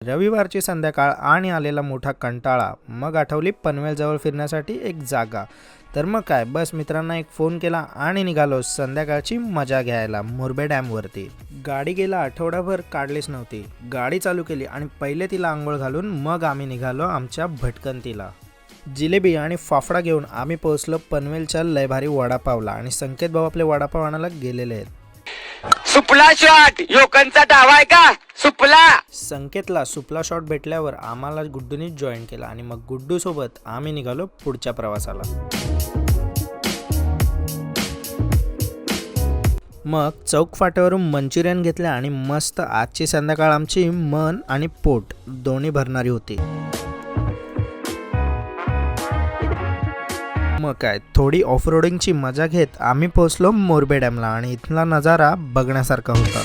रविवारची संध्याकाळ आणि आलेला मोठा कंटाळा, मग आठवली पनवेलजवळ फिरण्यासाठी एक जागा. तर मग काय, बस मित्रांना एक फोन केला आणि निघालो संध्याकाळची मजा घ्यायला मुरबे डॅमवरती. गाडी गेला आठवडाभर काढलीच नव्हती. गाडी चालू केली आणि पहिले तिला आंघोळ घालून मग आम्ही निघालो आमच्या भटकंतीला. जिलेबी आणि फाफडा घेऊन आम्ही पोहोचलो पनवेलच्या लयभारी वडापावला आणि संकेत भाऊ आपले वडापाव आणायला गेलेले आहेत. सुपला शॉट योकनचा डावा आहे का सुपला. संकेतला सुपला शॉट भेटल्यावर आम्हाला गुड्डूने जॉईन केला आणि मग गुड्डू सोबत आम्ही निघालो पुढच्या प्रवासाला. मग चौक फाट्यावरून मंचुरियन घेतले आणि मस्त आजची संध्याकाळ आमची मन आणि पोट दोन्ही भरणारी होती. मग काय, थोडी ऑफरोडिंगची मजा घेत आम्ही पोहोचलो मोरबे डॅमला आणि इथला नजारा बघण्यासारखा होता.